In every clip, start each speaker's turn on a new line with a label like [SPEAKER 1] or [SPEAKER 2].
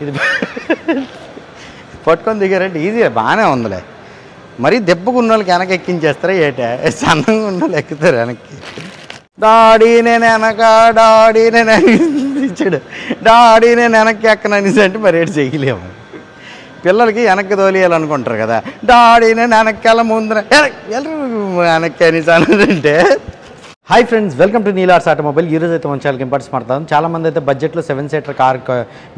[SPEAKER 1] ఇది పట్టుకొని దిగారంటే ఈజీగా బాగానే ఉందిలే. మరీ దెబ్బకు ఉన్న వాళ్ళకి వెనక ఎక్కించేస్తారా ఏటా? సన్నంగా ఉన్న వాళ్ళు ఎక్కుతారు వెనక్కి. డాడీ నేను వెనక, డాడీ నేను ఇచ్చాడు, డాడీ నేను వెనక్కి ఎక్కననేసి అంటే మరి ఏడు చేయలేము. పిల్లలకి వెనక్కి తోలియాలనుకుంటారు కదా, డాడీ నేను వెనక్కి ముందర వెనక్కి అనేసి అంటే. Hi friends, welcome to నీలార్స్ automobile. ఈరోజు అయితే మన ఛానల్కి ఇంపార్టెన్స్ మాట్లాడతాం. చాలామంది అయితే బడ్జెట్లో 7 సీటర్ కార్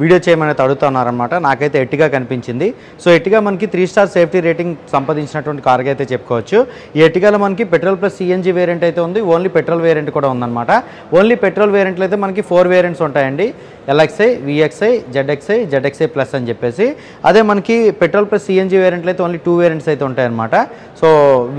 [SPEAKER 1] వీడియో చేయమని అయితే అడుగుతున్నారనమాట. నాకైతే ఎట్టిగా కనిపించింది. సో ఎట్టిగా మనకి 3 స్టార్ సేఫ్టీ రేటింగ్ సంపాదించినటువంటి కార్గా అయితే చెప్పుకోవచ్చు. ఈ ఎట్టిగాలో మనకి పెట్రోల్ ప్లస్ సిఎన్జీ వేరియంట్ అయితే ఉంది, ఓన్లీ పెట్రోల్ వేరియంట్ కూడా ఉందన్నమాట. ఓన్లీ పెట్రోల్ వేరియంట్లో అయితే మనకి 4 వేరియంట్స్ ఉంటాయండి, LXi, VXi, ZXi, ZXi plus అని చెప్పేసి. అదే మనకి పెట్రోల్ ప్లస్ సిఎన్జీ వేరియంట్లో అయితే ఓన్లీ 2 వేరియంట్స్ అయితే ఉంటాయన్నమాట. సో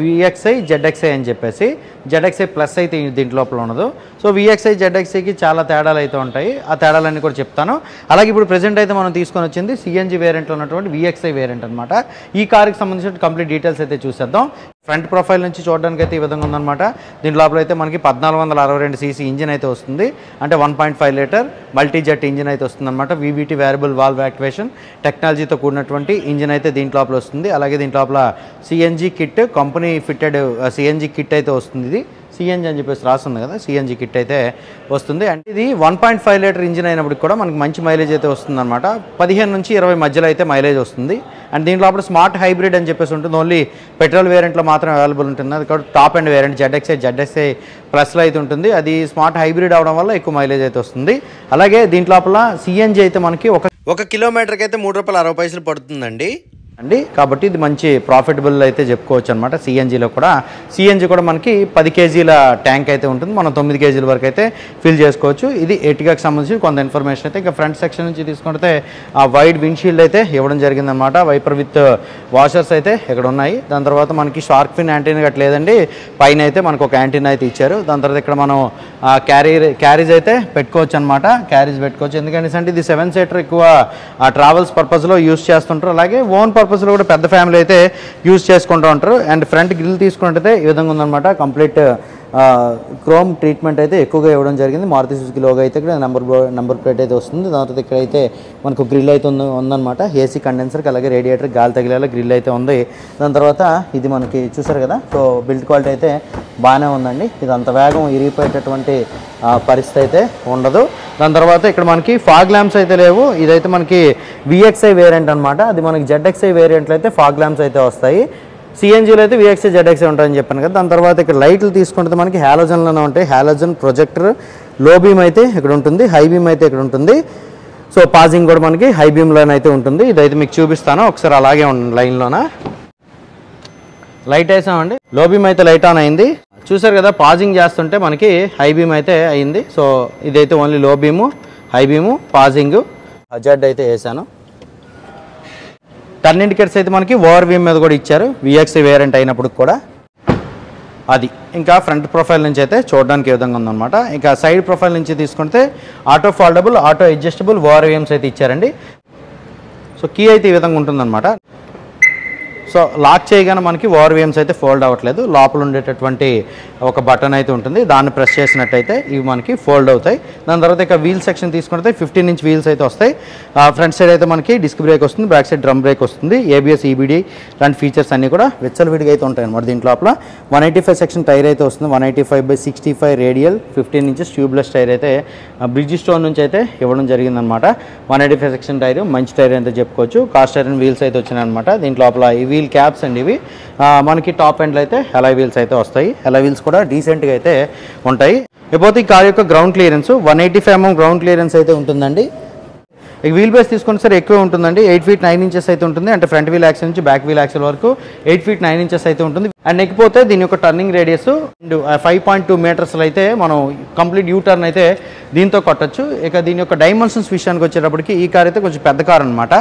[SPEAKER 1] విఎక్స్ఐ, జెడ్ఎక్స్ఐ అని చెప్పేసి, జెడ్ఎక్స్ఐ ప్లస్ అయితే దీంట్ లోపల ఉండదు. సో విఎక్స్ఐ, జెడ్ఎక్స్ఐకి చాలా తేడాలు అయితే ఉంటాయి. ఆ తేడాలన్నీ కూడా చెప్తాను. అలాగే ఇప్పుడు ప్రెజెంట్ అయితే మనం తీసుకొని వచ్చింది సిఎన్జీ వేరియంట్లో ఉన్నటువంటి విఎక్స్ఐ వేరియంట్ అనమాట. ఈ కార్కి సంబంధించిన కంప్లీట్ డీటెయిల్స్ అయితే చూసేద్దాం. ఫ్రంట్ ప్రొఫైల్ నుంచి చూడడానికి అయితే ఈ విధంగా ఉందన్నమాట. దీని లోపల అయితే మనకి 1462 సీసీ ఇంజిన్ అయితే వస్తుంది, అంటే 1.5 లీటర్ మల్టీ జెట్ ఇంజిన్ అయితే వస్తుందన్నమాట. వీవీటీ వేరియబుల్ వాల్వ్ యాక్టివేషన్ టెక్నాలజీతో కూడినటువంటి ఇంజిన్ అయితే దీంట్ లోపల వస్తుంది. అలాగే దీంట్ లోపల CNG kit, company fitted CNG kit అయితే వస్తుంది. ఇది సిఎన్జీ అని చెప్పేసి రాస్తుంది కదా, సిఎన్జీ కిట్ అయితే వస్తుంది. అంటే ఇది 1.5 లీటర్ ఇంజిన్ అయినప్పటికి కూడా మనకి మంచి మైలేజ్ అయితే వస్తుంది అనమాట. 15 నుంచి 20 మధ్యలో అయితే మైలేజ్ వస్తుంది. అండ్ దీంట్లో అప్పుడు స్మార్ట్ హైబ్రిడ్ అని చెప్పేసి ఉంటుంది, ఓన్లీ పెట్రోల్ వేరియంట్లో మాత్రం అవైలబుల్ ఉంటుంది. అది కూడా టాప్ అండ్ వేరియంట్ జెడ్ఎక్స్ఐ ప్లస్లో అయితే ఉంటుంది. అది స్మార్ట్ హైబ్రిడ్ అవడం వల్ల ఎక్కువ మైలేజ్ అయితే వస్తుంది. అలాగే దీంట్లో సిఎన్జీ అయితే మనకి ఒక కిలోమీటర్కి అయితే ₹3.60 పడుతుందండి. కాబట్టి ఇది మంచి ప్రాఫిటబుల్ అయితే చెప్పుకోవచ్చు అనమాట. సిఎన్జీలో కూడా సిఎన్జీ కూడా మనకి 10 కేజీల ట్యాంక్ అయితే ఉంటుంది, మనం 9 కేజీల వరకు అయితే ఫిల్ చేసుకోవచ్చు. ఇది ఎర్టిగాకి సంబంధించి కొంత ఇన్ఫర్మేషన్ అయితే. ఇంకా ఫ్రంట్ సెక్షన్ నుంచి తీసుకుంటే ఆ వైడ్ విండ్షీల్డ్ అయితే ఇవ్వడం జరిగిందనమాట. వైపర్ విత్ వాషర్స్ అయితే ఇక్కడ ఉన్నాయి. దాని తర్వాత మనకి షార్క్ ఫిన్ యాంటీనా గట్ట లేదండి, పైన అయితే మనకు ఒక యాంటీనా అయితే ఇచ్చారు. దాని తర్వాత ఇక్కడ మనం క్యారేజ్ అయితే పెట్టుకోవచ్చు అనమాట. క్యారేజ్ పెట్టుకోవచ్చు, ఎందుకంటే అంటే ఇది 7 సీటర్ ఎక్కువ ట్రావెల్స్ పర్పస్లో యూస్ చేస్తుంటారు. అలాగే ఓన్ పర్పస్లో కూడా పెద్ద ఫ్యామిలీ అయితే యూజ్ చేసుకుంటూ ఉంటారు. అండ్ ఫ్రంట్ గ్రిల్ తీసుకుంటే ఈ విధంగా ఉందన్నమాట. కంప్లీట్ క్రోమ్ ట్రీట్మెంట్ అయితే ఎక్కువగా ఇవ్వడం జరిగింది. మారుతి సుజుకి లోగో అయితే ఇక్కడ నెంబర్ ప్లేట్ అయితే వస్తుంది. దాని తర్వాత ఇక్కడైతే మనకు గ్రిల్ అయితే ఉందన్నమాట. ఏసీ కండెన్సర్కి అలాగే రేడియేటర్ గాలి తగిలేలా గ్రిల్ అయితే ఉంది. దాని తర్వాత ఇది మనకి చూసారు కదా, సో బిల్డ్ క్వాలిటీ అయితే బాగానే ఉందండి. ఇది అంత వేగం ఇరిగిపోయేటటువంటి పరిస్థితి అయితే ఉండదు. దాని తర్వాత ఇక్కడ మనకి ఫాగ్ ల్యాంప్స్ అయితే లేవు. ఇదైతే మనకి విఎక్స్ఐ వేరియంట్ అనమాట. అది మనకి జెడ్ఎక్స్ఐ వేరియంట్లో అయితే ఫాగ్ ల్యాంప్స్ అయితే వస్తాయి. సిఎన్జీలో అయితే విఎక్స్ఐ, జెడ్ఎక్స్ఐ ఉంటాయని చెప్పాను కదా. దాని తర్వాత ఇక్కడ లైట్లు తీసుకుంటే మనకి హ్యాలోజన్లోనే ఉంటాయి. హ్యాలోజన్ ప్రొజెక్టర్, లో బీమ్ అయితే ఇక్కడ ఉంటుంది, హై బీమ్ అయితే ఇక్కడ ఉంటుంది. సో పాజింగ్ కూడా మనకి హై బీమ్లోనే అయితే ఉంటుంది. ఇదైతే మీకు చూపిస్తాను ఒకసారి, అలాగే ఉండండి లైన్లోన. లైట్ వేసామండి, లో బీమ్ అయితే లైట్ ఆన్ అయింది. చూసారు కదా, పాజింగ్ చేస్తుంటే మనకి హై బీమ్ అయితే అయింది. సో ఇదైతే ఓన్లీ లో beam, high beam, passing. Hazard అయితే వేసాను. టర్న్ ఇండికేటర్స్ అయితే మనకి ఓవర్ వీమ్ మీద కూడా ఇచ్చారు, విఎక్స్ఐ వేరియంట్ అయినప్పుడు కూడా. అది ఇంకా ఫ్రంట్ ప్రొఫైల్ నుంచి అయితే చూడడానికి ఏ విధంగా ఉందన్నమాట. ఇంకా సైడ్ ప్రొఫైల్ నుంచి తీసుకుంటే auto foldable, auto adjustable ORVMs అయితే ఇచ్చారండి. సో కీ అయితే ఈ విధంగా ఉంటుందన్నమాట. సో లాక్ చేయగానే మనకి ఓవర్ వీమ్స్ అయితే ఫోల్డ్ అవ్వట్లేదు, లోపల ఉండేటటువంటి ఒక బటన్ అయితే ఉంటుంది, దాన్ని ప్రెస్ చేసినట్టయితే ఇవి మనకి ఫోల్డ్ అవుతాయి. దాని తర్వాత ఇక వీల్ సెక్షన్ తీసుకుంటే 15 ఇంచ్ వీల్స్ అయితే వస్తాయి. ఫ్రంట్ సైడ్ అయితే మనకి డిస్క్ బ్రేక్ వస్తుంది, బ్యాక్ సైడ్ డ్రమ్ బ్రేక్ వస్తుంది, ఏబిఎస్, ఈబిడి లాంటి ఫీచర్స్ అన్నీ కూడా విచ్చలవిడిగా అయితే ఉంటాయి అనమాట. దీంట్లో 185 సెక్షన్ టైర్ అయితే వస్తుంది, 185/65 రేడియల్ 15 ఇంచెస్ ట్యూబ్లెస్ టైర్ అయితే బ్రిడ్జ్ స్టోన్ నుంచి అయితే ఇవ్వడం జరిగిందనమాట. 185 సెక్షన్ టైర్ మంచి టైర్ అయితే చెప్పుకోవచ్చు. కాస్ట్ ఐరన్ వీల్స్ అయితే వచ్చినాయి అనమాట. దీంట్లో ఈ వీల్ క్యాప్స్ అండి ఇవి మనకి టాప్ ఎండ్లో అయితే అలాయ్ వీల్స్ అయితే వస్తాయి. అలాయ్ వీల్స్ కూడా డీసెంట్గా అయితే ఉంటాయి. ఇకపోతే ఈ కార్ యొక్క ground clearance 185 mm ground clearance అయితే ఉంటుందండి. ఇక వీల్ బేస్ తీసుకుంటే సరే ఎక్కువ ఉంటుందండి, 8 feet 9 inches అయితే ఉంటుంది. అంటే ఫ్రంట్ వీల్ యాక్సిల్ నుంచి బ్యాక్ వీల్ యాక్సిల్ వరకు 8 feet 9 inches అయితే ఉంటుంది. అండ్ ఎక్కిపోతే దీని యొక్క టర్నింగ్ రేడియస్ 5.2 meters అయితే మనం కంప్లీట్ యూ టర్న్ అయితే దీంతో కొట్టచ్చు. ఇక దీని యొక్క డైమెన్షన్స్ విషయానికి వచ్చేటప్పటికి ఈ కార్ అయితే కొంచెం పెద్ద కార్ అనమాట.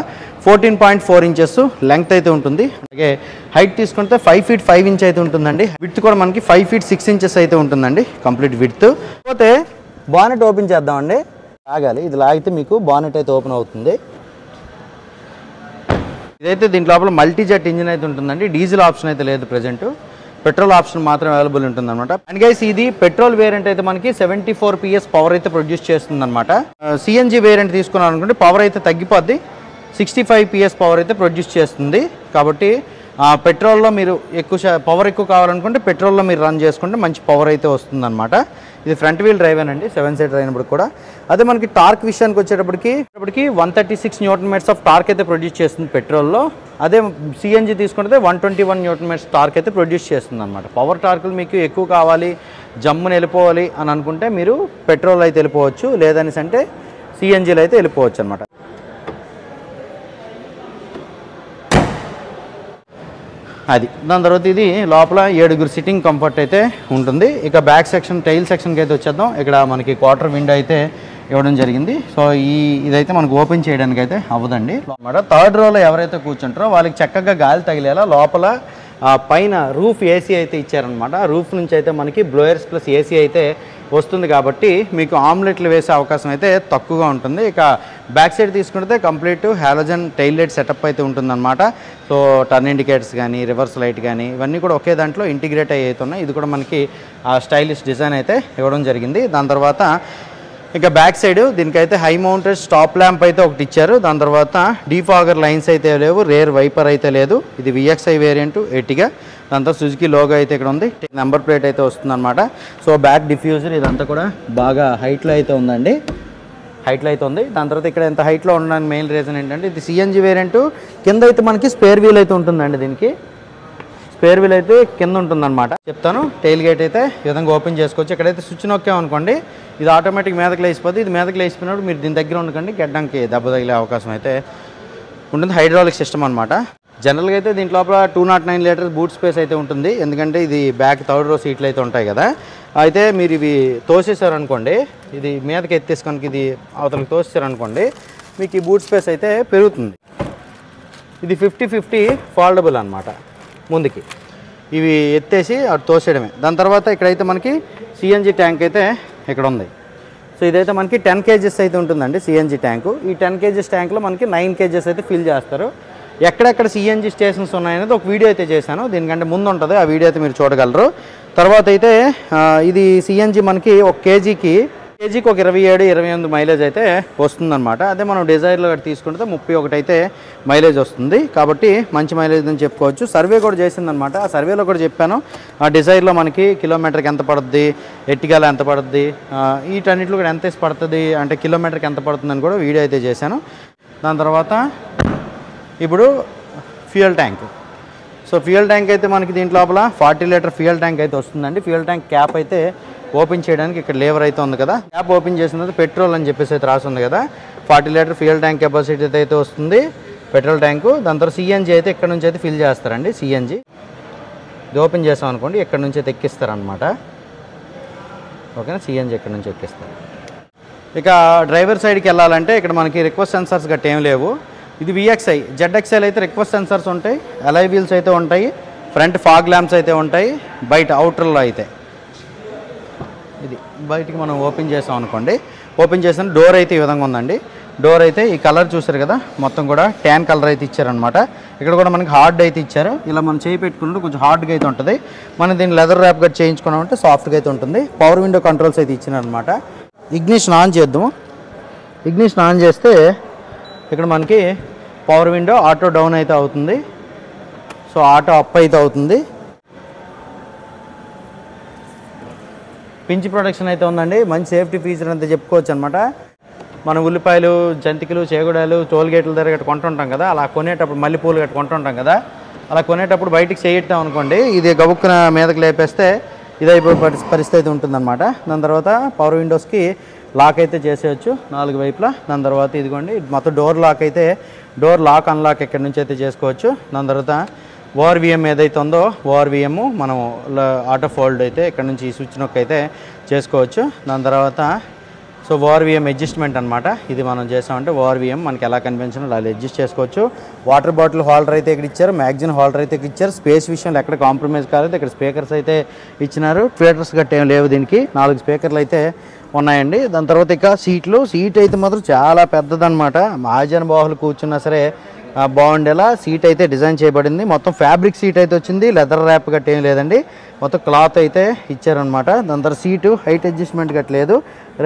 [SPEAKER 1] 14.4 inches లెంగ్త్ అయితే ఉంటుంది. అలాగే హైట్ తీసుకుంటే 5 feet 5 inch అయితే ఉంటుందండి. విడ్త్ కూడా మనకి 5 feet 6 inches అయితే ఉంటుందండి కంప్లీట్ విడ్త్. పోతే బానెట్ ఓపెన్ చేద్దామండి. లాగాలి, ఇది లాగితే మీకు బానెట్ అయితే ఓపెన్ అవుతుంది. ఇదైతే దీంట్లో మల్టీ జెట్ ఇంజిన్ అయితే ఉంటుందండి, డీజిల్ ఆప్షన్ అయితే లేదు ప్రజెంట్. పెట్రోల్ ఆప్షన్ మాత్రం అవైలబుల్ ఉంటుంది అనమాట. అండ్ గైస్ ఇది పెట్రోల్ వేరియంట్ అయితే మనకి 74 PS పవర్ అయితే ప్రొడ్యూస్ చేస్తుంది అనమాట. సిఎన్జి వేరియంట్ తీసుకున్నాం అనుకుంటే పవర్ అయితే తగ్గిపోద్ది, 65 PS పవర్ అయితే ప్రొడ్యూస్ చేస్తుంది. కాబట్టి పెట్రోల్లో మీరు పవర్ ఎక్కువ కావాలనుకుంటే పెట్రోల్లో మీరు రన్ చేసుకుంటే మంచి పవర్ అయితే వస్తుంది అనమాట. ఇది ఫ్రంట్ వీల్ డ్రైవ్ అండి, 7 సీటర్ అయినప్పుడు కూడా. అదే మనకి టార్క్ విషయానికి వచ్చేటప్పటికి 136 Nm ఆఫ్ టార్క్ అయితే ప్రొడ్యూస్ చేస్తుంది పెట్రోల్లో. అదే సిఎన్జి తీసుకుంటే 121 Nm టార్క్ అయితే ప్రొడ్యూస్ చేస్తుంది అనమాట. పవర్ టార్కులు మీకు ఎక్కువ కావాలి, జమ్ముని వెళ్ళిపోవాలి అని అనుకుంటే మీరు పెట్రోల్ అయితే వెళ్ళిపోవచ్చు, లేదనేసి అంటే సిఎన్జిలో అయితే వెళ్ళిపోవచ్చు అనమాట. అది దాని తర్వాత ఇది లోపల 7గురు సిట్టింగ్ కంఫర్ట్ అయితే ఉంటుంది. ఇక బ్యాక్ సెక్షన్ టైల్ సెక్షన్కి అయితే వచ్చేద్దాం. ఇక్కడ మనకి క్వార్టర్ విండో అయితే ఇవ్వడం జరిగింది. సో ఇదైతే మనకు ఓపెన్ చేయడానికి అయితే అవ్వదండి అన్నమాట. థర్డ్ రోలో ఎవరైతే కూర్చుంటారో వాళ్ళకి చక్కగా గాలి తగిలేలా లోపల పైన రూఫ్ ఏసీ అయితే ఇచ్చారనమాట. రూఫ్ నుంచి అయితే మనకి బ్లోయర్స్ ప్లస్ ఏసీ అయితే వస్తుంది కాబట్టి మీకు ఆమ్లెట్లు వేసే అవకాశం అయితే తక్కువగా ఉంటుంది. ఇక బ్యాక్ సైడ్ తీసుకుంటే complete halogen tail light setup అయితే ఉంటుందన్నమాట. సో టర్న్ ఇండికేటర్స్ కానీ రివర్స్ లైట్ కానీ ఇవన్నీ కూడా ఒకే దాంట్లో ఇంటిగ్రేట్ అవుతున్నాయి. ఇది కూడా మనకి స్టైలిష్ డిజైన్ అయితే ఇవ్వడం జరిగింది. దాని తర్వాత ఇక బ్యాక్ సైడ్ దీనికైతే హై మౌంటెడ్ స్టాప్ ల్యాంప్ అయితే ఒకటి ఇచ్చారు. దాని తర్వాత డీఫాగర్ లైన్స్ అయితే లేవు, రేర్ వైపర్ అయితే లేదు. ఇది VXI వేరియంట్ ఎర్టిగా. దాంతో సుజుకి లోగో అయితే ఇక్కడ ఉంది, నెంబర్ ప్లేట్ అయితే వస్తుంది అనమాట. సో బ్యాక్ డిఫ్యూజర్ ఇదంతా కూడా బాగా హైట్లో అయితే ఉందండి, హైట్లో అయితే ఉంది. దాని తర్వాత ఇక్కడ ఎంత హైట్లో ఉండడానికి మెయిన్ రీజన్ ఏంటంటే ఇది సిఎన్జి వేరియంట్. కింద అయితే మనకి స్పేర్ వీల్ అయితే ఉంటుందండి. దీనికి స్పేర్ వీల్ అయితే కింద ఉంటుందన్నమాట. చెప్తాను. టైల్ గేట్ అయితే ఈ విధంగా ఓపెన్ చేసుకోవచ్చు. ఇక్కడైతే స్విచ్ నొక్కామనుకోండి ఇది ఆటోమేటిక్ మీదకి లేచిపోతుంది. ఇది మీదకి లేచిపోయినప్పుడు మీరు దీని దగ్గర ఉండకండి, గడ్డంకి దెబ్బ తగిలే అవకాశం అయితే ఉంటుంది. హైడ్రాలిక్ సిస్టమ్ అనమాట. జనరల్గా అయితే దీంట్లో లోపల 209 లీటర్స్ బూట్ స్పేస్ అయితే ఉంటుంది. ఎందుకంటే ఇది బ్యాక్ థర్డ్ రో సీట్లు అయితే ఉంటాయి కదా. అయితే మీరు ఇవి తోసేసారనుకోండి, ఇది మీదకి ఎత్తేసుకొని ఇది అవతలకి తోసేసారనుకోండి, మీకు ఈ బూట్ స్పేస్ అయితే పెరుగుతుంది. ఇది 50-50 ఫోల్డబుల్ అనమాట. ముందుకి ఇవి ఎత్తేసి అటు తోసేయడమే. దాని తర్వాత ఇక్కడైతే మనకి సిఎన్జి ట్యాంక్ అయితే ఇక్కడ ఉంది. సో ఇదైతే మనకి 10 kgs అయితే ఉంటుందండి సిఎన్జి ట్యాంకు. ఈ 10 kgs ట్యాంక్లో మనకి 9 kgs అయితే ఫిల్ చేస్తారు. ఎక్కడెక్కడ సిఎన్జి స్టేషన్స్ ఉన్నాయనేది ఒక వీడియో అయితే చేశాను, దీనికంటే ముందు ఉంటుంది, ఆ వీడియో అయితే మీరు చూడగలరు. తర్వాత అయితే ఇది సిఎన్జి మనకి ఒక కేజీకి ఒక 27-28 మైలేజ్ అయితే వస్తుందన్నమాట. అదే మనం డిజైర్లో తీసుకుంటే 31 అయితే మైలేజ్ వస్తుంది. కాబట్టి మంచి మైలేజ్ అని చెప్పుకోవచ్చు. సర్వే కూడా చేసిందనమాట. ఆ సర్వేలో కూడా చెప్పాను ఆ డిజైర్లో మనకి కిలోమీటర్కి ఎంత పడుతుంది, ఎట్టిగాలో ఎంత పడుతుంది, వీటన్నిటిలో కూడా ఎంత పడుతుంది అంటే కిలోమీటర్కి ఎంత పడుతుందని కూడా వీడియో అయితే చేశాను. దాని తర్వాత ఇప్పుడు fuel tank. So fuel tank అయితే మనకి దీంట్లో లోపల 40 లీటర్ ఫ్యూయల్ ట్యాంక్ అయితే వస్తుందండి. ఫ్యూయల్ ట్యాంక్ క్యాప్ అయితే ఓపెన్ చేయడానికి ఇక్కడ లేవర్ అయితే ఉంది కదా, క్యాప్ ఓపెన్ చేసిన తర్వాత పెట్రోల్ అని చెప్పేసి అయితే రాసి ఉంది కదా. 40 లీటర్ ఫ్యూయల్ ట్యాంక్ కెపాసిటీ అయితే వస్తుంది పెట్రోల్ ట్యాంకు. దాని తర్వాత సిఎన్జి అయితే ఇక్కడ నుంచి అయితే ఫిల్ చేస్తారండి. సిఎన్జి ఇది ఓపెన్ చేసాం అనుకోండి, ఇక్కడ నుంచి అయితే ఎక్కిస్తారనమాట. ఓకేనా, సిఎన్జి ఇక్కడ నుంచి ఎక్కిస్తారు. ఇక డ్రైవర్ సైడ్కి వెళ్ళాలంటే ఇక్కడ మనకి రిక్వెస్ట్ సెన్సార్స్ గట్ట ఏం లేవు. ఇది VXI. ZXL అయితే రిక్వెస్ట్ సెన్సార్స్ ఉంటాయి, అలై వీల్స్ అయితే ఉంటాయి, ఫ్రంట్ ఫాగ్ ల్యాంప్స్ అయితే ఉంటాయి. బయట అవుటర్లో అయితే ఇది బయటికి మనం ఓపెన్ చేసాం అనుకోండి, ఓపెన్ చేసిన డోర్ అయితే ఈ విధంగా ఉందండి. డోర్ అయితే ఈ కలర్ చూసారు కదా, మొత్తం కూడా ట్యాన్ కలర్ అయితే ఇచ్చారనమాట. ఇక్కడ కూడా మనకి హార్డ్ అయితే ఇచ్చారు. ఇలా మనం చేయి పెట్టుకుంటే కొంచెం హార్డ్గా అయితే ఉంటుంది. మనం దీన్ని లెదర్ ర్యాప్ గట్ చేయించుకున్నామంటే సాఫ్ట్గా అయితే ఉంటుంది. పవర్ విండో కంట్రోల్స్ అయితే ఇచ్చినారనమాట. ఇగ్నిషన్ ఆన్ చేద్దాము. ఇగ్నిషన్ ఆన్ చేస్తే ఇక్కడ మనకి పవర్ విండో ఆటో డౌన్ అయితే అవుతుంది. సో ఆటో అప్ అయితే అవుతుంది. పించ్ ప్రొటెక్షన్ అయితే ఉందండి. మంచి సేఫ్టీ ఫీచర్ అంతా చెప్పుకోవచ్చు అనమాట. మనం ఉల్లిపాయలు, జంతికలు, చేగుడాలు, టోల్గేట్ల దగ్గర గట్ట కొంటుంటాం కదా, అలా కొనేటప్పుడు మల్లెపూలు గట్ట కొంటుంటాం కదా, అలా కొనేటప్పుడు బయటికి చేయట్టాం అనుకోండి, ఇది గబుక్కున మీదకి లేపేస్తే ఇదైపోయే పరిస్థితి అయితే ఉంటుందన్నమాట. దాని తర్వాత పవర్ విండోస్కి లాక్ అయితే చేసేయచ్చు 4 వైపులా. దాని తర్వాత ఇదిగోండి మొత్తం డోర్ లాక్ అయితే, డోర్ లాక్ అన్లాక్ ఎక్కడి నుంచి అయితే చేసుకోవచ్చు. దాని తర్వాత ORVM ఏదైతే ఉందో ORVM మనం ఆటో ఫోల్డ్ అయితే ఇక్కడ నుంచి ఈ స్విచ్ నొక్కి అయితే చేసుకోవచ్చు. దాని తర్వాత సో ORVM అడ్జస్ట్మెంట్ అనమాట. ఇది మనం చేసామంటే ORVM మనకి ఎలా కనిపించినా అలా అడ్జస్ట్ చేసుకోవచ్చు. వాటర్ బాటిల్ హోల్డర్ అయితే ఇక్కడ ఇచ్చారు, మ్యాగజైన్ హోల్డర్ అయితే ఇక్కడ ఇచ్చారు. స్పేస్ విషయంలో ఎక్కడ కాంప్రమైజ్ కాలేదు. ఇక్కడ స్పీకర్స్ అయితే ఇచ్చినారు. ట్విటర్స్ గట్ట ఏం లేవు దీనికి. 4 స్పీకర్లు అయితే ఉన్నాయండి. దాని తర్వాత ఇక సీట్ అయితే మాత్రం చాలా పెద్దదన్నమాట. మహాజనబాహులు కూర్చున్నా సరే బాగుండేలా సీట్ అయితే డిజైన్ చేయబడింది. మొత్తం ఫ్యాబ్రిక్ సీట్ అయితే వచ్చింది, లెదర్ ర్యాప్ గట్ట ఏం లేదండి, మొత్తం క్లాత్ అయితే ఇచ్చారనమాట. దాని తర్వాత సీటు హైట్ అడ్జస్ట్మెంట్ గట్లేదు,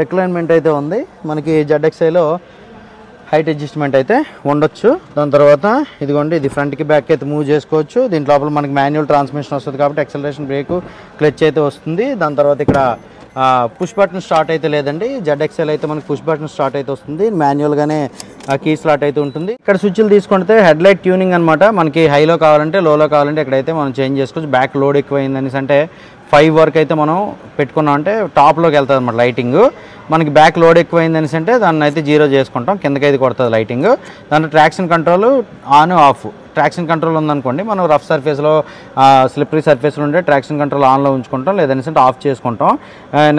[SPEAKER 1] రిక్లైన్మెంట్ అయితే ఉంది. మనకి ZXIలో హైట్ అడ్జస్ట్మెంట్ అయితే ఉండొచ్చు. దాని తర్వాత ఇదిగోండి, ఇది ఫ్రంట్కి బ్యాక్ అయితే మూవ్ చేసుకోవచ్చు. దీంట్ లోపల మనకి మాన్యువల్ ట్రాన్స్మిషన్ వస్తుంది కాబట్టి యాక్సలరేషన్, బ్రేకు, క్లచ్ అయితే వస్తుంది. దాని తర్వాత ఇక్కడ పుష్ బటన్ స్టార్ట్ అయితే లేదండి. ZXL అయితే మనకి పుష్ బటన్ స్టార్ట్ అయితే వస్తుంది, మాన్యువల్గానే కీ స్లాట్ అయితే ఉంటుంది. ఇక్కడ స్విచ్లు తీసుకుంటే హెడ్ లైట్ ట్యూనింగ్ అనమాట. మనకి హైలో కావాలంటే, లోలో కావాలంటే ఇక్కడైతే మనం చేంజ్ చేసుకోవచ్చు. బ్యాక్ లోడ్ ఎక్కువైందనేసి అంటే 5 వరకు అయితే మనం పెట్టుకున్నాం అంటే టాప్లోకి వెళ్తుంది అనమాట లైటింగ్. మనకి బ్యాక్ లోడ్ ఎక్కువైందనేసి అంటే దాన్ని అయితే 0 చేసుకుంటాం, కిందకి అయితే కొడుతుంది లైటింగ్. దాంట్లో traction control on off. Traction control ఉందనుకోండి, మనం రఫ్ సర్ఫేస్లో, స్లిప్పరీ సర్ఫేస్లో ఉంటే ట్రాక్షన్ కంట్రోల్ ఆన్లో ఉంచుకుంటాం, లేదనేసి ఆఫ్ చేసుకుంటాం.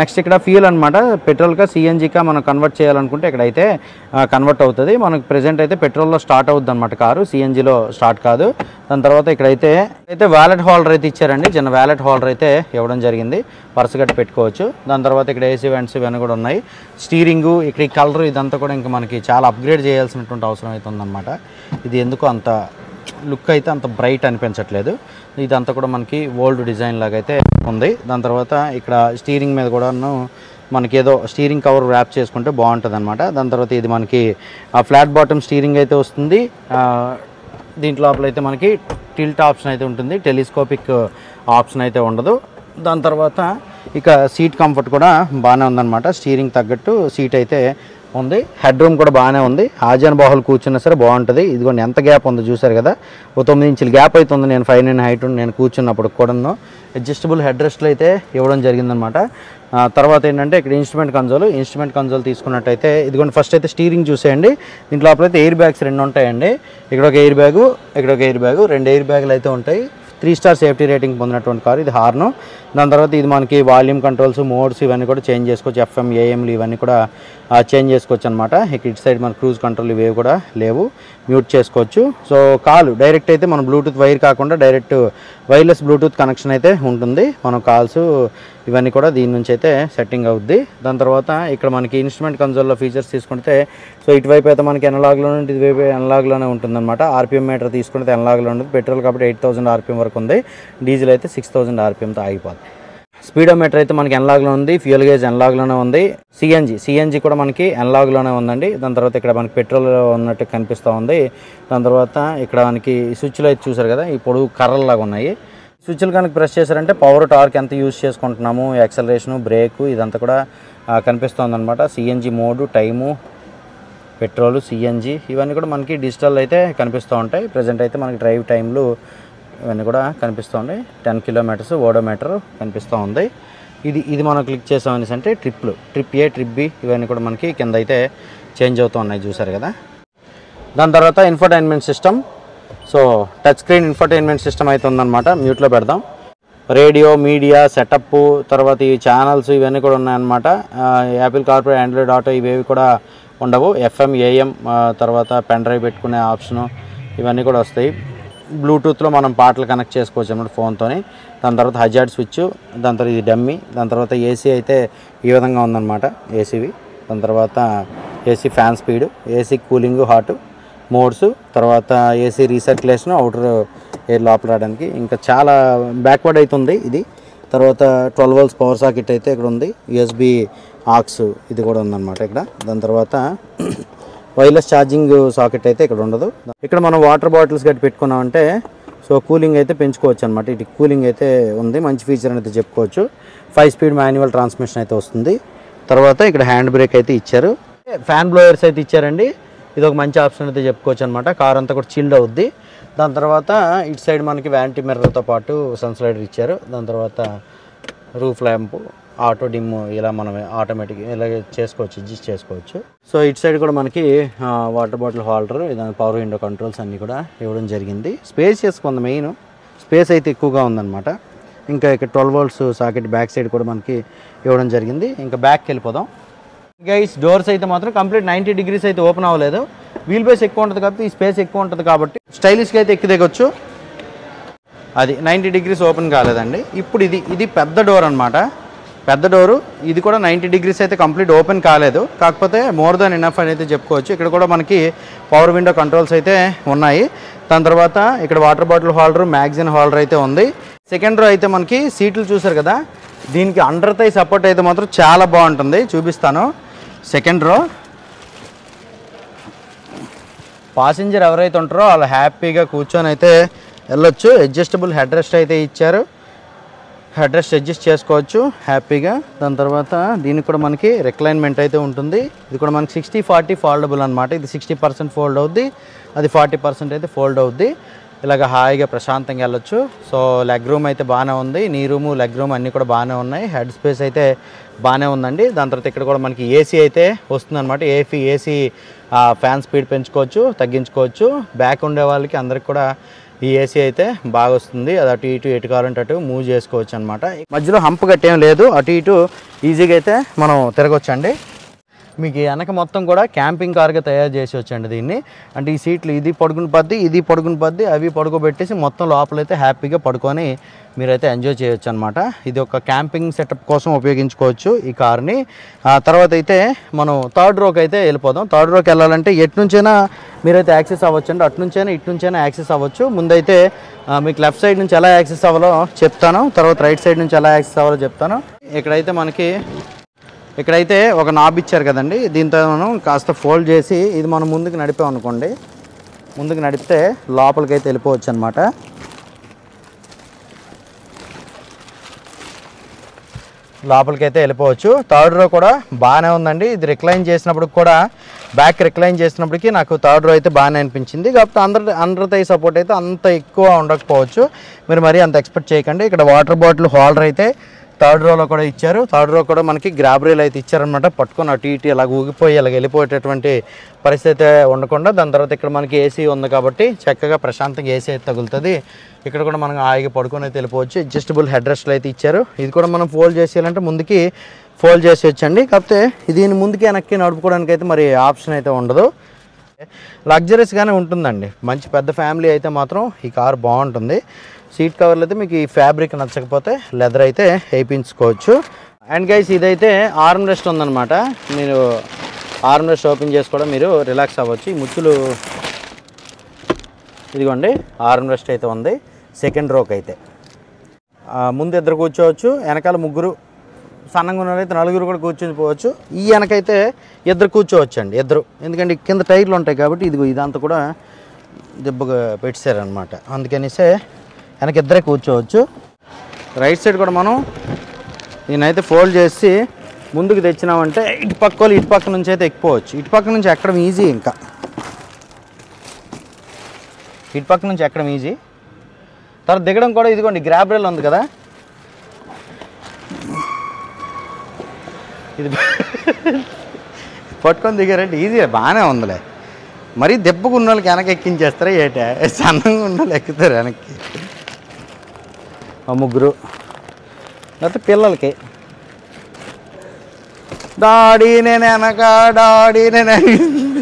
[SPEAKER 1] నెక్స్ట్ ఇక్కడ ఫ్యూల్ అనమాట, పెట్రోల్గా CNGగా మనం కన్వర్ట్ చేయాలనుకుంటే ఇక్కడైతే కన్వర్ట్ అవుతుంది. మనకు ప్రెజెంట్ అయితే పెట్రోల్లో స్టార్ట్ అవుతుంది అనమాట కారు, CNGలో స్టార్ట్ కాదు. దాని తర్వాత ఇక్కడైతే వ్యాలెట్ హోల్డర్ అయితే ఇచ్చారండి, చిన్న వ్యాలెట్ హోల్డర్ అయితే ఇవ్వడం జరిగింది, పర్స్ గట్టి పెట్టుకోవచ్చు. దాని తర్వాత ఇక్కడ AC వెంట్స్ ఇవన్నీ కూడా ఉన్నాయి. స్టీరింగు, ఇక్కడ ఈ కలర్ ఇదంతా కూడా ఇంకా మనకి చాలా అప్గ్రేడ్ చేయాల్సినటువంటి అవసరం అయితే ఉందన్నమాట. ఇది ఎందుకు అంత లుక్ అయితే అంత బ్రైట్ అనిపించట్లేదు. ఇదంతా కూడా మనకి ఓల్డ్ డిజైన్ లాగా అయితే ఉంది. దాని తర్వాత ఇక్కడ స్టీరింగ్ మీద కూడాను మనకి ఏదో స్టీరింగ్ కవర్ ర్యాప్ చేసుకుంటే బాగుంటుంది అనమాట. దాని తర్వాత ఇది మనకి ఫ్లాట్ బాటమ్ స్టీరింగ్ అయితే వస్తుంది. దీంట్లో లోపల అయితే మనకి టిల్ట్ ఆప్షన్ అయితే ఉంటుంది, టెలిస్కోపిక్ ఆప్షన్ అయితే ఉండదు. దాని తర్వాత ఇక సీట్ కంఫర్ట్ కూడా బాగానే ఉందన్నమాట, స్టీరింగ్ తగ్గట్టు సీట్ అయితే ఉంది. హెడ్ రూమ్ కూడా బాగానే ఉంది, ఆజాన్ బాహులు కూర్చున్నా సరే బాగుంటుంది. ఇదిగోండి ఎంత గ్యాప్ ఉందో చూసారు కదా, ఓ 9 ఇంచుల గ్యాప్ అయితే ఉంది. నేను 5'9" హైట్ నేను కూర్చున్నప్పుడు కూడాను అడ్జస్టబుల్ హెడ్ రెస్ట్లు అయితే ఇవ్వడం జరిగిందనమాట. తర్వాత ఏంటంటే ఇక్కడ ఇన్స్ట్రుమెంట్ కన్సోల్ తీసుకున్నట్టయితే ఇదిగోండి, ఫస్ట్ అయితే స్టీరింగ్ చూసేయండి. దీంట్లో లోపల అయితే ఎయిర్ బ్యాగ్స్ 2 ఉంటాయండి. ఇక్కడ ఒక ఎయిర్ బ్యాగు, ఇక్కడ ఒక ఎయిర్ బ్యాగు, 2 ఎయిర్ బ్యాగులు అయితే ఉంటాయి. 3 స్టార్ సేఫ్టీ రేటింగ్ పొందినటువంటి కారు. ఇది హార్ను. దాని తర్వాత ఇది మనకి వాల్యూమ్ కంట్రోల్స్, మోడ్స్ ఇవన్నీ కూడా చేంజ్ చేసుకోవచ్చు. FM, AM ఇవన్నీ కూడా చేంజ్ చేసుకోవచ్చు అనమాట. ఇటు సైడ్ మన క్రూజ్ కంట్రోల్ ఇవేవి కూడా లేవు, మ్యూట్ చేసుకోవచ్చు. సో కాల్ డైరెక్ట్ అయితే మనం బ్లూటూత్ వైర్ కాకుండా డైరెక్ట్ వైర్లెస్ బ్లూటూత్ కనెక్షన్ అయితే ఉంటుంది. మనం కాల్స్ ఇవన్నీ కూడా దీని నుంచి అయితే సెట్టింగ్ అవుద్ది. దాని తర్వాత ఇక్కడ మనకి ఇన్స్ట్రుమెంట్ కన్సోల్లో ఫీచర్స్ తీసుకుంటే, సో ఇటువైపు అయితే మనకి ఎనలాగ్లోనే, ఇటువైపు ఎనలాగ్లోనే ఉంటుందన్నమాట. RPM మీటర్ తీసుకుంటే ఎనలాగ్లో ఉంటుంది. పెట్రోల్ కాబట్టి 8000 RPM వరకు ఉంది, డీజిల్ అయితే 6000 RPMతో ఆగిపోతుంది. స్పీడోమీటర్ అయితే మనకి ఎనలాగ్లో ఉంది, ఫ్యూయల్ గేజ్ ఎనలాగ్లోనే ఉంది. CNG కూడా మనకి ఎనలాగ్లోనే ఉందండి. దాని తర్వాత ఇక్కడ మనకి పెట్రోల్ ఉన్నట్టు కనిపిస్తూ ఉంది. దాని తర్వాత ఇక్కడ మనకి స్విచ్లు అయితే చూసారు కదా, ఈ పొడుగు కర్రల్లాగా ఉన్నాయి. స్విచ్లు కనుక ప్రెస్ చేశారంటే పవర్, టార్క్ ఎంత యూజ్ చేసుకుంటున్నాము, యాక్సలరేషను, బ్రేకు ఇదంతా కూడా కనిపిస్తుంది అనమాట. CNG mode, time, petrol, CNG ఇవన్నీ కూడా మనకి డిజిటల్ అయితే కనిపిస్తూ ఉంటాయి. ప్రజెంట్ అయితే మనకి డ్రైవ్ టైంలు ఇవన్నీ కూడా కనిపిస్తూ ఉన్నాయి. 10 కిలోమీటర్స్ ఓడోమీటర్ కనిపిస్తూ ఉంది. ఇది మనం క్లిక్ చేసామనేసి అంటే ట్రిప్ A, ట్రిప్ B ఇవన్నీ కూడా మనకి కింద అయితే చేంజ్ అవుతూ ఉన్నాయి, చూసారు కదా. దాని తర్వాత infotainment system. So touch screen infotainment system అయితే ఉందన్నమాట. మ్యూట్లో పెడదాం. రేడియో, మీడియా, సెటప్, తర్వాత ఈ ఛానల్స్ ఇవన్నీ కూడా ఉన్నాయన్నమాట. యాపిల్ కార్ప్లే, ఆండ్రాయిడ్ ఆటో ఇవేవి కూడా ఉండవు. FM, AM తర్వాత పెన్ డ్రైవ్ పెట్టుకునే ఆప్షను ఇవన్నీ కూడా వస్తాయి. బ్లూటూత్లో మనం పాటలు కనెక్ట్ చేసుకోవచ్చు అన్నమాట ఫోన్తోని. దాని తర్వాత హజార్డ్ స్విచ్, దాని తర్వాత ఇది డమ్మీ. దాని తర్వాత AC అయితే ఈ విధంగా ఉందన్నమాట, ACవి. దాని తర్వాత AC fan speed, AC cooling, hot modes, తర్వాత AC రీసర్క్యులేషన్, అవుటర్ ఎయిర్ లోపల రావడానికి. ఇంకా చాలా బ్యాక్వర్డ్ అవుతుంది ఇది. తర్వాత 12 volts పవర్ సాకెట్ అయితే ఇక్కడ ఉంది. USB ఆక్స్ ఇది కూడా ఉందన్నమాట ఇక్కడ. దాని తర్వాత వైర్లెస్ ఛార్జింగ్ సాకెట్ అయితే ఇక్కడ ఉండదు. ఇక్కడ మనం వాటర్ బాటిల్స్ గట్టి పెట్టుకున్నామంటే సో కూలింగ్ అయితే పెంచుకోవచ్చు అనమాట. ఇటు కూలింగ్ అయితే ఉంది, మంచి ఫీచర్ అయితే చెప్పుకోవచ్చు. 5 స్పీడ్ మాన్యువల్ ట్రాన్స్మిషన్ అయితే వస్తుంది. తర్వాత ఇక్కడ హ్యాండ్ బ్రేక్ అయితే ఇచ్చారు, ఫ్యాన్ బ్లోయర్స్ అయితే ఇచ్చారండి. ఇది ఒక మంచి ఆప్షన్ అయితే చెప్పుకోవచ్చు అనమాట. కార్ అంతా కూడా చిల్డ్ అవుద్ది. దాని తర్వాత ఇటు సైడ్ మనకి వ్యానిటీ మిర్రర్తో పాటు సన్ స్లైడర్ ఇచ్చారు. దాని తర్వాత రూఫ్ ల్యాంప్, ఆటో డిమ్ ఇలా మనం ఆటోమేటిక్ ఇలా చేసుకోవచ్చు, అడ్జస్ట్ చేసుకోవచ్చు. సో ఇటు సైడ్ కూడా మనకి వాటర్ బాటిల్ హోల్డర్, ఇదాని పవర్ విండో కంట్రోల్స్ అన్నీ కూడా ఇవ్వడం జరిగింది. స్పేస్ చేసుకుంది, మెయిన్ స్పేస్ అయితే ఎక్కువగా ఉందన్నమాట. ఇంకా ఇక్కడ 12 volts సాకెట్ బ్యాక్ సైడ్ కూడా మనకి ఇవ్వడం జరిగింది. ఇంకా బ్యాక్కి వెళ్ళిపోదాం గైస్. డోర్స్ అయితే మాత్రం కంప్లీట్ 90 degrees అయితే ఓపెన్ అవ్వలేదు. వీల్ బేస్ ఎక్కువ ఉంటుంది కాబట్టి ఈ స్పేస్ ఎక్కువ ఉంటుంది కాబట్టి స్టైలిష్గా అయితే ఎక్కి దిగొచ్చు. అది 90 degrees ఓపెన్ కాలేదండి. ఇప్పుడు ఇది పెద్ద డోర్ అనమాట. పెద్ద డోరు. ఇది కూడా 90 degrees అయితే కంప్లీట్ ఓపెన్ కాలేదు, కాకపోతే మోర్ దాన్ ఇనఫ్ అని అయితే చెప్పుకోవచ్చు. ఇక్కడ కూడా మనకి పవర్ విండో కంట్రోల్స్ అయితే ఉన్నాయి. దాని తర్వాత ఇక్కడ water bottle holder, magazine holder అయితే ఉంది. సెకండ్ రో అయితే మనకి సీట్లు చూసారు కదా, దీనికి అండర్ థై సపోర్ట్ అయితే మాత్రం చాలా బాగుంటుంది, చూపిస్తాను. సెకండ్ రో పాసింజర్ ఎవరైతే ఉంటారో వాళ్ళు హ్యాపీగా కూర్చొని అయితే వెళ్ళొచ్చు. అడ్జస్టబుల్ హెడ్ రెస్ట్ అయితే ఇచ్చారు, హెడ్ రెస్ట్ అడ్జస్ట్ చేసుకోవచ్చు హ్యాపీగా. దాని తర్వాత దీనికి కూడా మనకి రిక్లైన్మెంట్ అయితే ఉంటుంది. ఇది కూడా మనకి 60-40 ఫోల్డబుల్ అనమాట. ఇది 60% ఫోల్డ్ అవుద్ది, అది 40% అయితే ఫోల్డ్ అవుద్ది. ఇలాగ హాయిగా ప్రశాంతంగా వెళ్ళొచ్చు. సో లెగ్ రూమ్ అయితే బాగానే ఉంది, నీ రూము లెగ్ రూమ్ అన్నీ కూడా బాగానే ఉన్నాయి. హెడ్ స్పేస్ అయితే బాగానే ఉందండి. దాని తర్వాత ఇక్కడ కూడా మనకి ఏసీ అయితే వస్తుంది అనమాట. ఏసీ ఫ్యాన్ స్పీడ్ పెంచుకోవచ్చు, తగ్గించుకోవచ్చు. బ్యాక్ ఉండే వాళ్ళకి అందరికి కూడా ఈ ఏసీ అయితే బాగా వస్తుంది. అది అటు ఇటు ఎటు కావాలంటే అటు మూవ్ చేసుకోవచ్చు అనమాట. మధ్యలో హంప్ గట్టేం లేదు, అటు ఇటు ఈజీగా అయితే మనం తిరగొచ్చు అండి. మీకు వెనక మొత్తం కూడా క్యాంపింగ్ కార్గా తయారు చేసి వచ్చండి దీన్ని. అంటే ఈ సీట్లు ఇది పడుకుని పద్ది, ఇది పడుకుని పద్ది, అవి పడుకోబెట్టేసి మొత్తం లోపలైతే హ్యాపీగా పడుకొని మీరైతే ఎంజాయ్ చేయొచ్చు అనమాట. ఇది ఒక క్యాంపింగ్ సెటప్ కోసం ఉపయోగించుకోవచ్చు ఈ కార్ని. తర్వాత అయితే మనం థర్డ్ రోకి అయితే వెళ్ళిపోదాం. థర్డ్ రోకి వెళ్ళాలంటే ఎటు నుంచైనా మీరైతే యాక్సెస్ అవ్వచ్చు అండి, అటు నుంచైనా ఇటు నుంచైనా యాక్సెస్ అవ్వచ్చు. ముందైతే మీకు లెఫ్ట్ సైడ్ నుంచి ఎలా యాక్సెస్ అవ్వాలో చెప్తాను, తర్వాత రైట్ సైడ్ నుంచి ఎలా యాక్సెస్ అవ్వాలో చెప్తాను. ఇక్కడైతే ఒక నాబ్ ఇచ్చారు కదండి, దీంతో మనం కాస్త ఫోల్డ్ చేసి ఇది మనం ముందుకు నడిపాం అనుకోండి, ముందుకు నడిపితే లోపలికైతే వెళ్ళిపోవచ్చు అనమాట. లోపలికైతే వెళ్ళిపోవచ్చు. థర్డ్ రో కూడా బాగానే ఉందండి. ఇది రిక్లైన్ చేసినప్పుడు కూడా, బ్యాక్ రిక్లైన్ చేసినప్పటికీ నాకు థర్డ్ రో అయితే బాగానే అనిపించింది. కాకపోతే అండర్ థై సపోర్ట్ అయితే అంత ఎక్కువ ఉండకపోవచ్చు, మీరు మరీ అంత ఎక్స్పెక్ట్ చేయకండి. ఇక్కడ వాటర్ బాటిల్ హోల్డర్ అయితే థర్డ్ రోలో కూడా ఇచ్చారు. థర్డ్ రో కూడా మనకి గ్రాబ్ రైల్ అయితే ఇచ్చారనమాట. పట్టుకొని అటు ఇటు ఇలా ఊగిపోయి ఇలా వెళ్ళిపోయేటటువంటి పరిస్థితి అయితే ఉండకుండా. దాని తర్వాత ఇక్కడ మనకి ఏసీ ఉంది కాబట్టి చక్కగా ప్రశాంతంగా ఏసీ అయితే తగులుతుంది. ఇక్కడ కూడా మనం హాయిగా పడుకొని అయితే వెళ్ళిపోవచ్చు. అడ్జస్టబుల్ హెడ్ రెస్ట్లు అయితే ఇచ్చారు. ఇది కూడా మనం ఫోల్డ్ చేసేయాలంటే ముందుకి ఫోల్డ్ చేసి వచ్చండి. కాకపోతే దీన్ని ముందుకి వెనక్కి నడుపుకోవడానికి అయితే మరి ఆప్షన్ అయితే ఉండదు. లగ్జరీస్గానే ఉంటుందండి. మంచి పెద్ద ఫ్యామిలీ అయితే మాత్రం ఈ కార్ బాగుంటుంది. సీట్ కవర్లు అయితే మీకు ఈ ఫ్యాబ్రిక్ నచ్చకపోతే లెదర్ అయితే వేయించుకోవచ్చు. అండ్ గైస్ ఇదైతే ఆర్మ్ రెస్ట్ ఉందన్నమాట. మీరు ఆర్మ్ రెస్ట్ ఓపెన్ చేసి కూడా మీరు రిలాక్స్ అవ్వచ్చు. ఈ ముచ్చులు ఇదిగోండి, ఆర్మ్ రెస్ట్ అయితే ఉంది. సెకండ్ రోకి అయితే ముందు ఇద్దరు కూర్చోవచ్చు, వెనకాల ముగ్గురు, సన్నంగా ఉన్నైతే నలుగురు కూడా కూర్చొని పోవచ్చు. ఈ వెనకైతే ఇద్దరు కూర్చోవచ్చు అండి, ఇద్దరు. ఎందుకంటే కింద టైర్లు ఉంటాయి కాబట్టి ఇదిగో ఇదంతా కూడా దెబ్బగా పెట్టారనమాట. అందుకనిసే వెనక ఇద్దరే కూర్చోవచ్చు. రైట్ సైడ్ కూడా మనం నేనైతే ఫోల్డ్ చేసి ముందుకు తెచ్చినామంటే ఇటు పక్క వాళ్ళు ఇటు పక్క నుంచి అయితే ఎక్కిపోవచ్చు. ఇటు పక్క నుంచి ఎక్కడం ఈజీ, ఇంకా ఇటు పక్క నుంచి ఎక్కడం ఈజీ. తర్వాత దిగడం కూడా ఇదిగోండి గ్రాబ్ రైల్ ఉంది కదా, ఇది పట్టుకొని దిగారంటే ఈజీ, బాగానే ఉందిలే. మరీ దెబ్బకు ఉన్న వాళ్ళకి వెనక ఎక్కించేస్తారా ఏటా, సన్నంగా ఉన్న వాళ్ళు ఎక్కుతారు వెనక్కి. ముగ్గురు, లేకపోతే పిల్లలకి డాడీ నేను వెనక, డాడీ నేను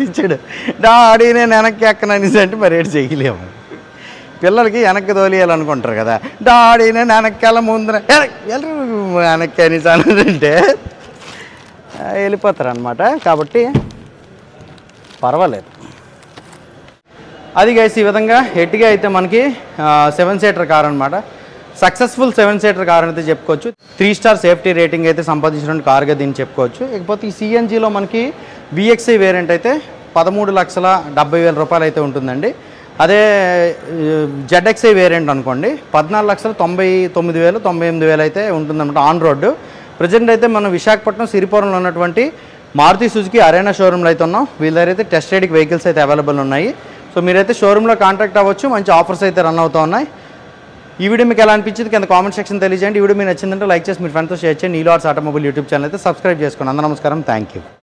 [SPEAKER 1] ఇచ్చాడు, డాడీ నేను వెనక్కి ఎక్కననేసి అంటే మరి ఏడు చేయలేము. పిల్లలకి వెనక్కి తోలియాలనుకుంటారు కదా, డాడీ నేను వెనక్కి వెళ్ళ ముందు వెనక్కి అనేసి అంటే వెళ్ళిపోతారు అనమాట. కాబట్టి పర్వాలేదు. అది గైస్ ఈ విధంగా హెట్గా అయితే మనకి 7 సీటర్ కార్ అనమాట. సక్సెస్ఫుల్ 7 సీటర్ కార్ అయితే చెప్పుకోవచ్చు. 3 స్టార్ సేఫ్టీ రేటింగ్ అయితే సంపాదించిన కార్గా దీన్ని చెప్పుకోవచ్చు. ఇకపోతే ఈ సిఎన్జిలో మనకి VXI వేరియంట్ అయితే 13,70,000 రూపాయలు అయితే ఉంటుందండి. అదే ZXI వేరియంట్ అనుకోండి 14,99,000 98,000 అయితే ఉంటుందన్నమాట ఆన్ రోడ్డు. ప్రజెంట్ అయితే మనం విశాఖపట్నం సిరిపురంలో ఉన్నటువంటి మారుతి సుజుకి అరేనా షోరూమ్లో అయితే ఉన్నాం. వీళ్ళ దగ్గర అయితే టెస్ట్ రైడ్కి వెహికల్స్ అయితే అవైలబుల్ ఉన్నాయి. సో మీరైతే షోరూంలో కాంటాక్ట్ అవ్వచ్చు. మంచి ఆఫర్స్ అయితే రన్ అవుతూ ఉన్నాయి. ఈ వీడియో మీకు ఎలా అనిపించింది కింద కామెంట్ సెక్షన్ తెలియజేయండి. ఈ వీడియో మీకు నచ్చిందంటే లైక్ చేసి మీ ఫ్రెండ్స్తో షేర్ చేయండి. నీలో ఆర్ట్స్ ఆటోమొబైల్ యూట్యూబ్ ఛానల్ అయితే సబ్స్క్రైబ్ చేసుకోండి. అందరూ నమస్కారం, థ్యాంక్ యూ.